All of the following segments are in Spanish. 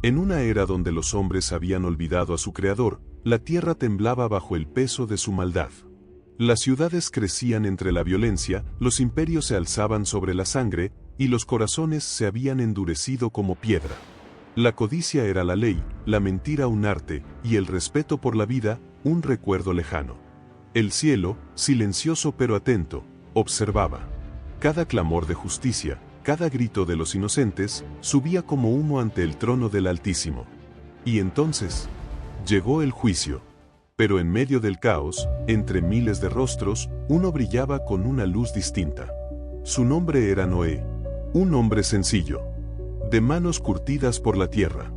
En una era donde los hombres habían olvidado a su creador, la tierra temblaba bajo el peso de su maldad. Las ciudades crecían entre la violencia, los imperios se alzaban sobre la sangre, y los corazones se habían endurecido como piedra. La codicia era la ley, la mentira un arte, y el respeto por la vida, un recuerdo lejano. El cielo, silencioso pero atento, observaba. Cada clamor de justicia, cada grito de los inocentes, subía como humo ante el trono del Altísimo. Y entonces, llegó el juicio. Pero en medio del caos, entre miles de rostros, uno brillaba con una luz distinta. Su nombre era Noé, un hombre sencillo, de manos curtidas por la tierra.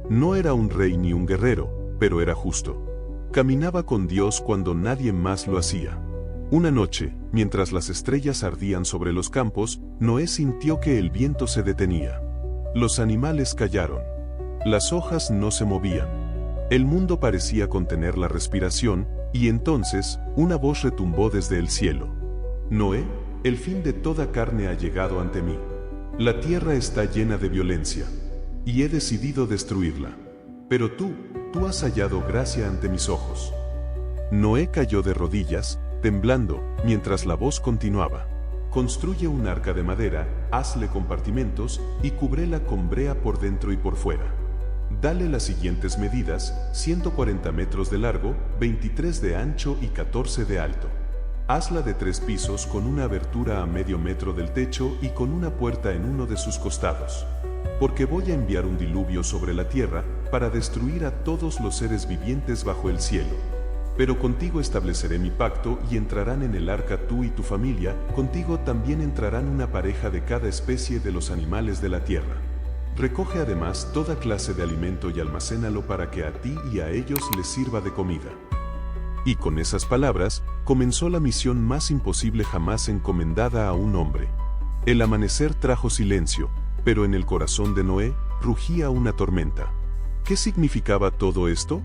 No era un rey ni un guerrero, pero era justo. Caminaba con Dios cuando nadie más lo hacía. Una noche, mientras las estrellas ardían sobre los campos, Noé sintió que el viento se detenía. Los animales callaron. Las hojas no se movían. El mundo parecía contener la respiración, y entonces, una voz retumbó desde el cielo. Noé, el fin de toda carne ha llegado ante mí. La tierra está llena de violencia, y he decidido destruirla. Pero tú has hallado gracia ante mis ojos. Noé cayó de rodillas, temblando, mientras la voz continuaba. Construye un arca de madera, hazle compartimentos, y cúbrela con brea por dentro y por fuera. Dale las siguientes medidas: 140 metros de largo, 23 de ancho y 14 de alto. Hazla de 3 pisos con una abertura a medio metro del techo y con una puerta en uno de sus costados. Porque voy a enviar un diluvio sobre la tierra para destruir a todos los seres vivientes bajo el cielo. Pero contigo estableceré mi pacto y entrarán en el arca tú y tu familia, contigo también entrarán una pareja de cada especie de los animales de la tierra. Recoge además toda clase de alimento y almacénalo para que a ti y a ellos les sirva de comida. Y con esas palabras, comenzó la misión más imposible jamás encomendada a un hombre. El amanecer trajo silencio, pero en el corazón de Noé rugía una tormenta. ¿Qué significaba todo esto?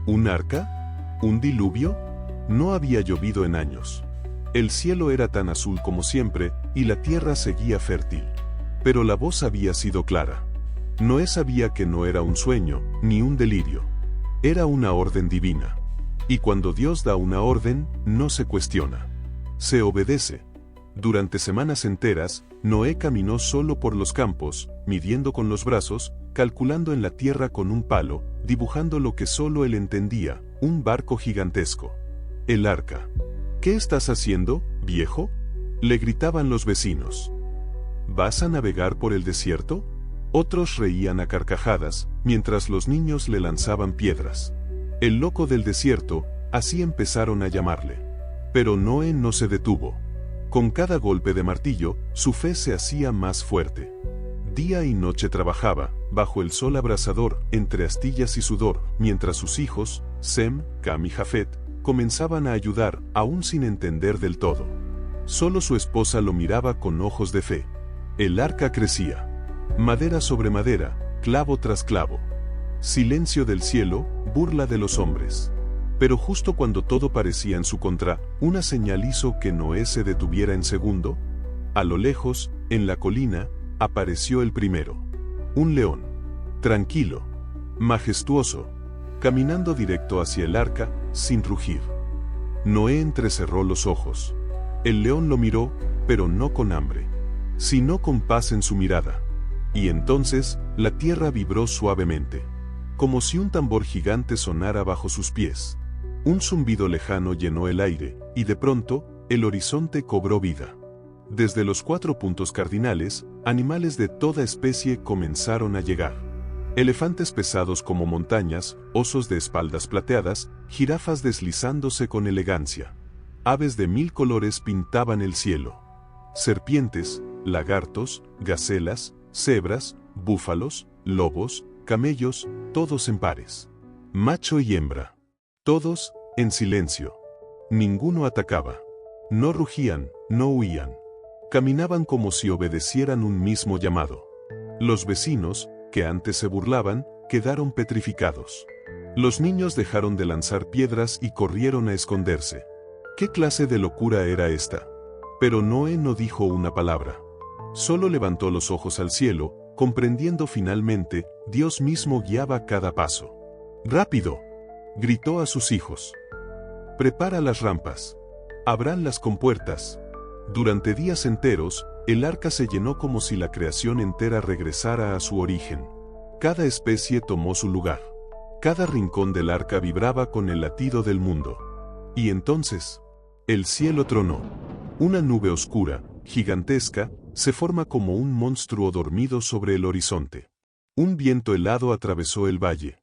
¿Un arca? ¿Un diluvio? No había llovido en años. El cielo era tan azul como siempre, y la tierra seguía fértil. Pero la voz había sido clara. Noé sabía que no era un sueño, ni un delirio. Era una orden divina. Y cuando Dios da una orden, no se cuestiona. Se obedece. Durante semanas enteras, Noé caminó solo por los campos, midiendo con los brazos, calculando en la tierra con un palo, dibujando lo que solo él entendía, un barco gigantesco. El arca. ¿Qué estás haciendo, viejo?, le gritaban los vecinos. ¿Vas a navegar por el desierto? Otros reían a carcajadas, mientras los niños le lanzaban piedras. El loco del desierto, así empezaron a llamarle. Pero Noé no se detuvo. Con cada golpe de martillo, su fe se hacía más fuerte. Día y noche trabajaba, bajo el sol abrasador, entre astillas y sudor, mientras sus hijos, Sem, Cam y Jafet, comenzaban a ayudar, aún sin entender del todo. Solo su esposa lo miraba con ojos de fe. El arca crecía. Madera sobre madera, clavo tras clavo. Silencio del cielo, burla de los hombres. Pero justo cuando todo parecía en su contra, una señal hizo que Noé se detuviera en segundo. A lo lejos, en la colina, apareció el primero. Un león. Tranquilo. Majestuoso. Caminando directo hacia el arca, sin rugir. Noé entrecerró los ojos. El león lo miró, pero no con hambre, sino con paz en su mirada. Y entonces, la tierra vibró suavemente. Como si un tambor gigante sonara bajo sus pies. Un zumbido lejano llenó el aire, y de pronto, el horizonte cobró vida. Desde los 4 puntos cardinales, animales de toda especie comenzaron a llegar. Elefantes pesados como montañas, osos de espaldas plateadas, jirafas deslizándose con elegancia. Aves de 1000 colores pintaban el cielo. Serpientes, lagartos, gacelas, cebras, búfalos, lobos, camellos, todos en pares. Macho y hembra. Todos, en silencio. Ninguno atacaba. No rugían, no huían. Caminaban como si obedecieran un mismo llamado. Los vecinos, que antes se burlaban, quedaron petrificados. Los niños dejaron de lanzar piedras y corrieron a esconderse. ¿Qué clase de locura era esta? Pero Noé no dijo una palabra. Solo levantó los ojos al cielo, Comprendiendo finalmente, Dios mismo guiaba cada paso. ¡Rápido!, gritó a sus hijos. Prepara las rampas. Abran las compuertas. Durante días enteros, el arca se llenó como si la creación entera regresara a su origen. Cada especie tomó su lugar. Cada rincón del arca vibraba con el latido del mundo. Y entonces, el cielo tronó. Una nube oscura, gigantesca, se forma como un monstruo dormido sobre el horizonte. Un viento helado atravesó el valle.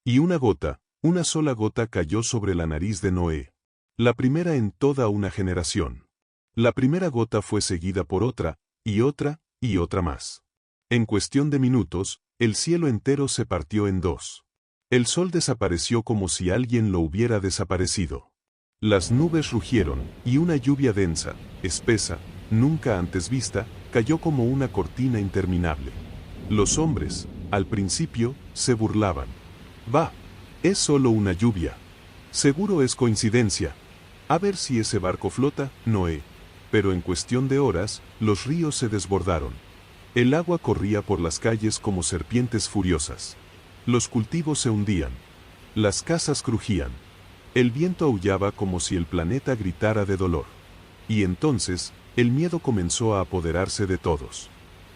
Y una sola gota cayó sobre la nariz de Noé. La primera en toda una generación. La primera gota fue seguida por otra, y otra más. En cuestión de minutos, el cielo entero se partió en dos. El sol desapareció como si alguien lo hubiera desaparecido. Las nubes rugieron, y una lluvia densa, espesa, nunca antes vista, cayó como una cortina interminable. Los hombres, al principio, se burlaban. «Va, es solo una lluvia. Seguro es coincidencia. A ver si ese barco flota, Noé». Pero en cuestión de horas, los ríos se desbordaron. El agua corría por las calles como serpientes furiosas. Los cultivos se hundían. Las casas crujían. El viento aullaba como si el planeta gritara de dolor. Y entonces, el miedo comenzó a apoderarse de todos.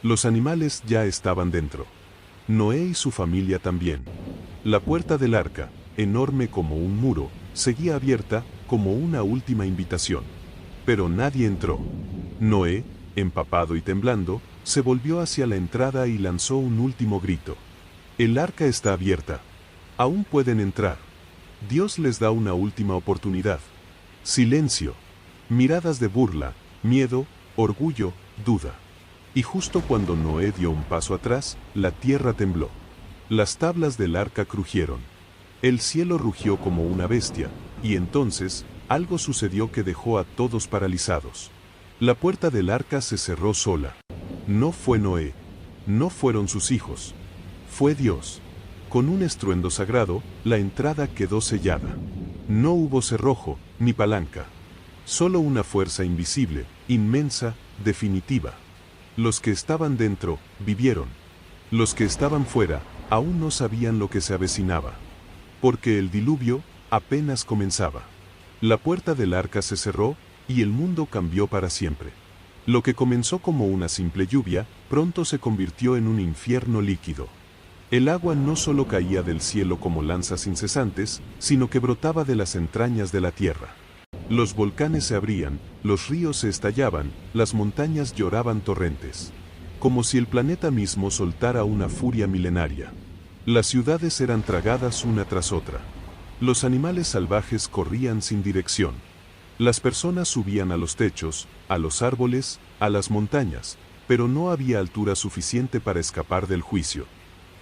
Los animales ya estaban dentro. Noé y su familia también. La puerta del arca, enorme como un muro, seguía abierta, como una última invitación. Pero nadie entró. Noé, empapado y temblando, se volvió hacia la entrada y lanzó un último grito. «El arca está abierta. Aún pueden entrar. Dios les da una última oportunidad». Silencio. Miradas de burla, miedo, orgullo, duda. Y justo cuando Noé dio un paso atrás, la tierra tembló. Las tablas del arca crujieron. El cielo rugió como una bestia, y entonces, algo sucedió que dejó a todos paralizados. La puerta del arca se cerró sola. No fue Noé. No fueron sus hijos. Fue Dios. Con un estruendo sagrado, la entrada quedó sellada. No hubo cerrojo, ni palanca. Solo una fuerza invisible, inmensa, definitiva. Los que estaban dentro, vivieron. Los que estaban fuera, aún no sabían lo que se avecinaba. Porque el diluvio, apenas comenzaba. La puerta del arca se cerró, y el mundo cambió para siempre. Lo que comenzó como una simple lluvia, pronto se convirtió en un infierno líquido. El agua no solo caía del cielo como lanzas incesantes, sino que brotaba de las entrañas de la tierra. Los volcanes se abrían, los ríos se estallaban, las montañas lloraban torrentes. Como si el planeta mismo soltara una furia milenaria. Las ciudades eran tragadas una tras otra. Los animales salvajes corrían sin dirección. Las personas subían a los techos, a los árboles, a las montañas, pero no había altura suficiente para escapar del juicio.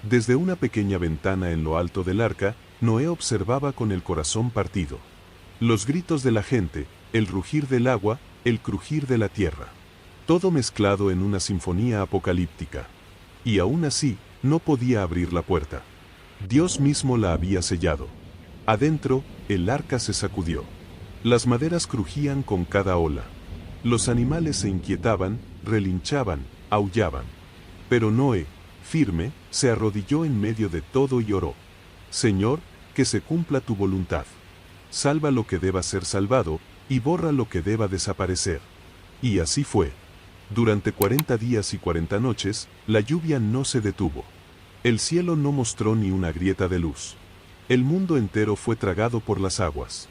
Desde una pequeña ventana en lo alto del arca, Noé observaba con el corazón partido. Los gritos de la gente, el rugir del agua, el crujir de la tierra. Todo mezclado en una sinfonía apocalíptica. Y aún así, no podía abrir la puerta. Dios mismo la había sellado. Adentro, el arca se sacudió. Las maderas crujían con cada ola. Los animales se inquietaban, relinchaban, aullaban. Pero Noé, firme, se arrodilló en medio de todo y oró. «Señor, que se cumpla tu voluntad. Salva lo que deba ser salvado, y borra lo que deba desaparecer». Y así fue. Durante 40 días y 40 noches, la lluvia no se detuvo. El cielo no mostró ni una grieta de luz. El mundo entero fue tragado por las aguas.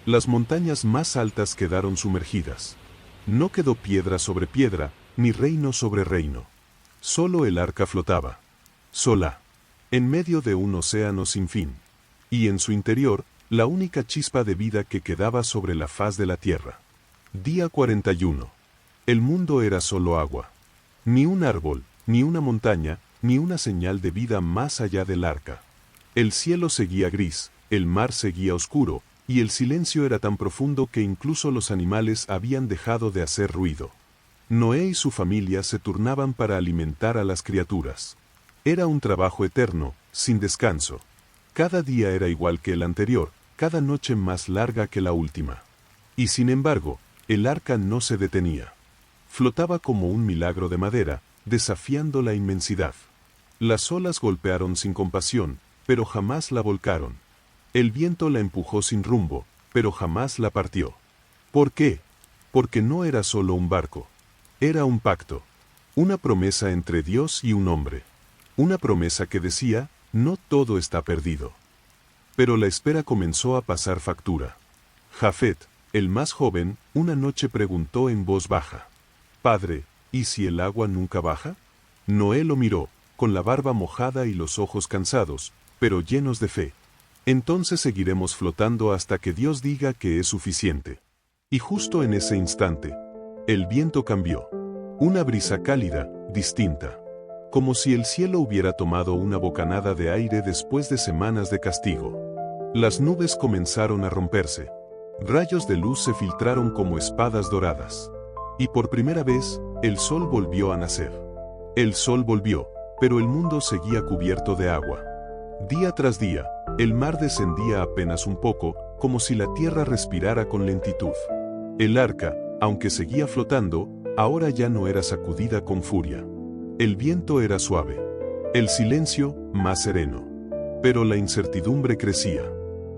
Las montañas más altas quedaron sumergidas. No quedó piedra sobre piedra, ni reino sobre reino. Solo el arca flotaba. Sola. En medio de un océano sin fin. Y en su interior, la única chispa de vida que quedaba sobre la faz de la tierra. Día 41. El mundo era solo agua. Ni un árbol, ni una montaña, ni una señal de vida más allá del arca. El cielo seguía gris, el mar seguía oscuro, y el silencio era tan profundo que incluso los animales habían dejado de hacer ruido. Noé y su familia se turnaban para alimentar a las criaturas. Era un trabajo eterno, sin descanso. Cada día era igual que el anterior, cada noche más larga que la última. Y sin embargo, el arca no se detenía. Flotaba como un milagro de madera, desafiando la inmensidad. Las olas golpearon sin compasión, pero jamás la volcaron. El viento la empujó sin rumbo, pero jamás la partió. ¿Por qué? Porque no era solo un barco. Era un pacto. Una promesa entre Dios y un hombre. Una promesa que decía, no todo está perdido. Pero la espera comenzó a pasar factura. Jafet, el más joven, una noche preguntó en voz baja: «Padre, ¿y si el agua nunca baja?». Noé lo miró, con la barba mojada y los ojos cansados, pero llenos de fe. «Entonces seguiremos flotando hasta que Dios diga que es suficiente». Y justo en ese instante, el viento cambió. Una brisa cálida, distinta. Como si el cielo hubiera tomado una bocanada de aire después de semanas de castigo. Las nubes comenzaron a romperse. Rayos de luz se filtraron como espadas doradas. Y por primera vez, el sol volvió a nacer. El sol volvió, pero el mundo seguía cubierto de agua. Día tras día, el mar descendía apenas un poco, como si la tierra respirara con lentitud. El arca, aunque seguía flotando, ahora ya no era sacudida con furia. El viento era suave. El silencio, más sereno. Pero la incertidumbre crecía.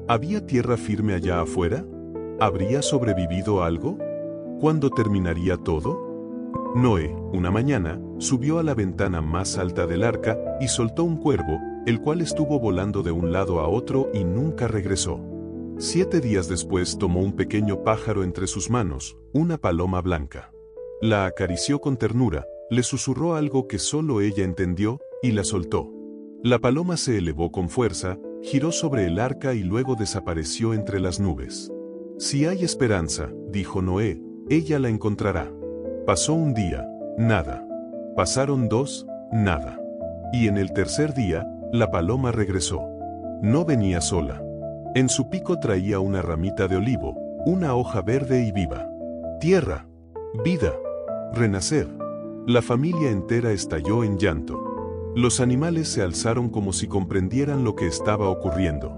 ¿Había tierra firme allá afuera? ¿Habría sobrevivido algo? ¿Cuándo terminaría todo? Noé, una mañana, subió a la ventana más alta del arca y soltó un cuervo, el cual estuvo volando de un lado a otro y nunca regresó. 7 días después tomó un pequeño pájaro entre sus manos, una paloma blanca. La acarició con ternura, le susurró algo que solo ella entendió, y la soltó. La paloma se elevó con fuerza, giró sobre el arca y luego desapareció entre las nubes. «Si hay esperanza», dijo Noé, «ella la encontrará». Pasó un día, nada. Pasaron 2, nada. Y en el tercer día, la paloma regresó. No venía sola. En su pico traía una ramita de olivo, una hoja verde y viva. Tierra, vida, renacer. La familia entera estalló en llanto. Los animales se alzaron como si comprendieran lo que estaba ocurriendo.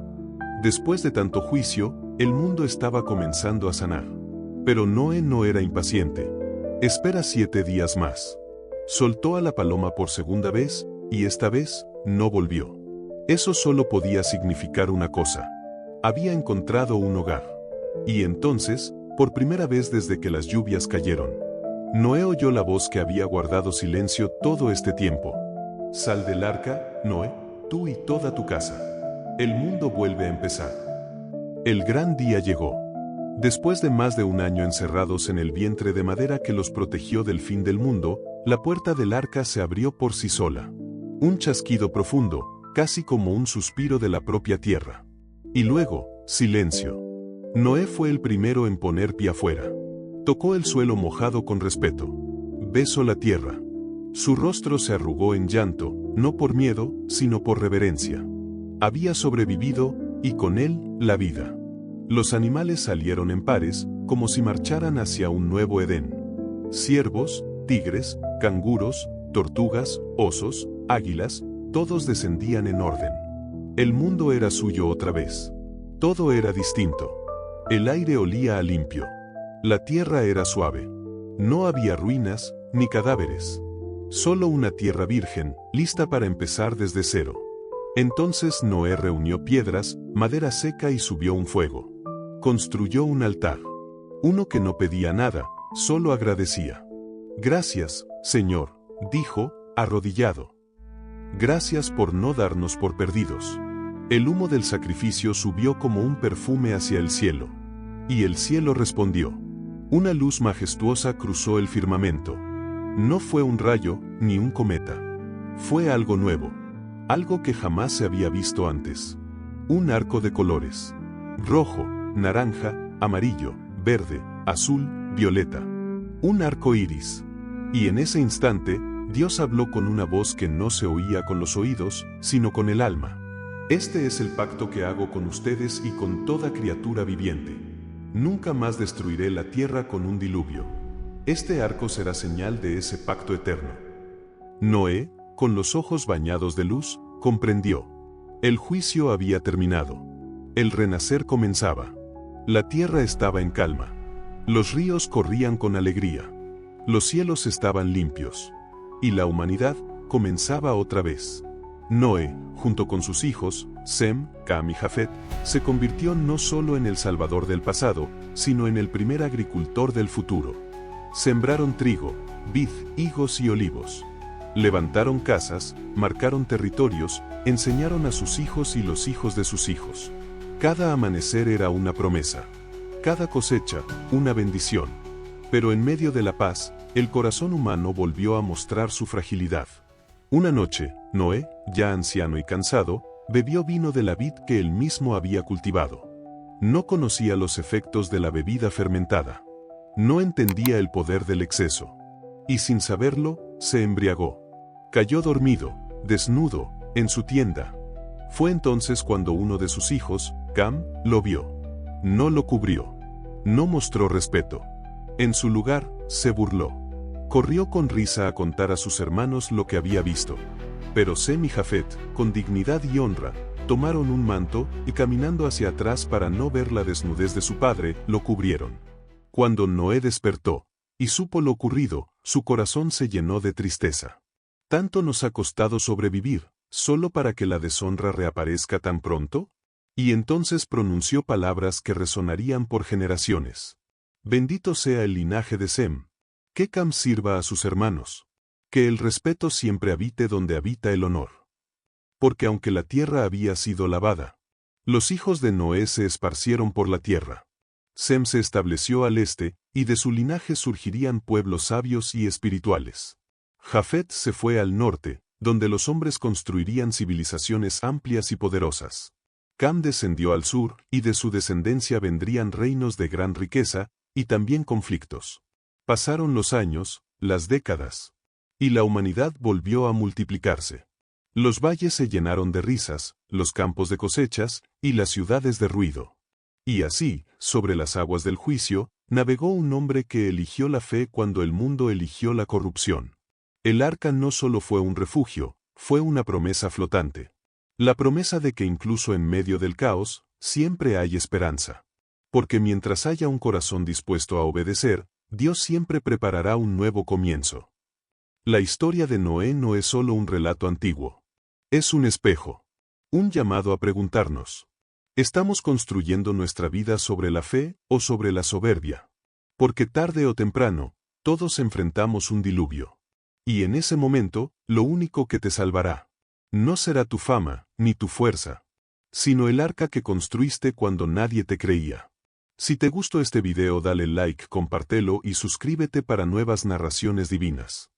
Después de tanto juicio, el mundo estaba comenzando a sanar. Pero Noé no era impaciente. «Espera 7 días más». Soltó a la paloma por segunda vez, y esta vez, no volvió. Eso solo podía significar una cosa. Había encontrado un hogar. Y entonces, por primera vez desde que las lluvias cayeron, Noé oyó la voz que había guardado silencio todo este tiempo. «Sal del arca, Noé, tú y toda tu casa. El mundo vuelve a empezar». El gran día llegó. Después de más de un año encerrados en el vientre de madera que los protegió del fin del mundo, la puerta del arca se abrió por sí sola. Un chasquido profundo, casi como un suspiro de la propia tierra. Y luego, silencio. Noé fue el primero en poner pie afuera. Tocó el suelo mojado con respeto. Besó la tierra. Su rostro se arrugó en llanto, no por miedo, sino por reverencia. Había sobrevivido, y con él, la vida. Los animales salieron en pares, como si marcharan hacia un nuevo Edén. Ciervos, tigres, canguros, tortugas, osos, águilas, todos descendían en orden. El mundo era suyo otra vez. Todo era distinto. El aire olía a limpio. La tierra era suave. No había ruinas, ni cadáveres. Solo una tierra virgen, lista para empezar desde cero. Entonces Noé reunió piedras, madera seca y subió un fuego. Construyó un altar. Uno que no pedía nada, solo agradecía. «Gracias, Señor», dijo, arrodillado. «Gracias por no darnos por perdidos». El humo del sacrificio subió como un perfume hacia el cielo. Y el cielo respondió. Una luz majestuosa cruzó el firmamento. No fue un rayo, ni un cometa. Fue algo nuevo. Algo que jamás se había visto antes. Un arco de colores. Rojo, naranja, amarillo, verde, azul, violeta. Un arco iris. Y en ese instante, Dios habló con una voz que no se oía con los oídos, sino con el alma. «Este es el pacto que hago con ustedes y con toda criatura viviente. Nunca más destruiré la tierra con un diluvio. Este arco será señal de ese pacto eterno». Noé, con los ojos bañados de luz, comprendió. El juicio había terminado. El renacer comenzaba. La tierra estaba en calma. Los ríos corrían con alegría. Los cielos estaban limpios. Y la humanidad comenzaba otra vez. Noé, junto con sus hijos, Sem, Cam y Jafet, se convirtió no solo en el salvador del pasado, sino en el primer agricultor del futuro. Sembraron trigo, vid, higos y olivos. Levantaron casas, marcaron territorios, enseñaron a sus hijos y los hijos de sus hijos. Cada amanecer era una promesa. Cada cosecha, una bendición. Pero en medio de la paz, el corazón humano volvió a mostrar su fragilidad. Una noche, Noé, ya anciano y cansado, bebió vino de la vid que él mismo había cultivado. No conocía los efectos de la bebida fermentada. No entendía el poder del exceso. Y sin saberlo, se embriagó. Cayó dormido, desnudo, en su tienda. Fue entonces cuando uno de sus hijos, Cam, lo vio. No lo cubrió. No mostró respeto. En su lugar, se burló. Corrió con risa a contar a sus hermanos lo que había visto. Pero Sem y Jafet, con dignidad y honra, tomaron un manto y caminando hacia atrás para no ver la desnudez de su padre, lo cubrieron. Cuando Noé despertó y supo lo ocurrido, su corazón se llenó de tristeza. ¿Tanto nos ha costado sobrevivir, solo para que la deshonra reaparezca tan pronto? Y entonces pronunció palabras que resonarían por generaciones. Bendito sea el linaje de Sem. Que Cam sirva a sus hermanos. Que el respeto siempre habite donde habita el honor. Porque aunque la tierra había sido lavada, los hijos de Noé se esparcieron por la tierra. Sem se estableció al este, y de su linaje surgirían pueblos sabios y espirituales. Jafet se fue al norte, donde los hombres construirían civilizaciones amplias y poderosas. Cam descendió al sur, y de su descendencia vendrían reinos de gran riqueza, y también conflictos. Pasaron los años, las décadas, y la humanidad volvió a multiplicarse. Los valles se llenaron de risas, los campos de cosechas, y las ciudades de ruido. Y así, sobre las aguas del juicio, navegó un hombre que eligió la fe cuando el mundo eligió la corrupción. El arca no solo fue un refugio, fue una promesa flotante. La promesa de que incluso en medio del caos, siempre hay esperanza. Porque mientras haya un corazón dispuesto a obedecer, Dios siempre preparará un nuevo comienzo. La historia de Noé no es solo un relato antiguo. Es un espejo. Un llamado a preguntarnos: ¿estamos construyendo nuestra vida sobre la fe o sobre la soberbia? Porque tarde o temprano, todos enfrentamos un diluvio. Y en ese momento, lo único que te salvará no será tu fama, ni tu fuerza, sino el arca que construiste cuando nadie te creía. Si te gustó este video, dale like, compártelo y suscríbete para nuevas narraciones divinas.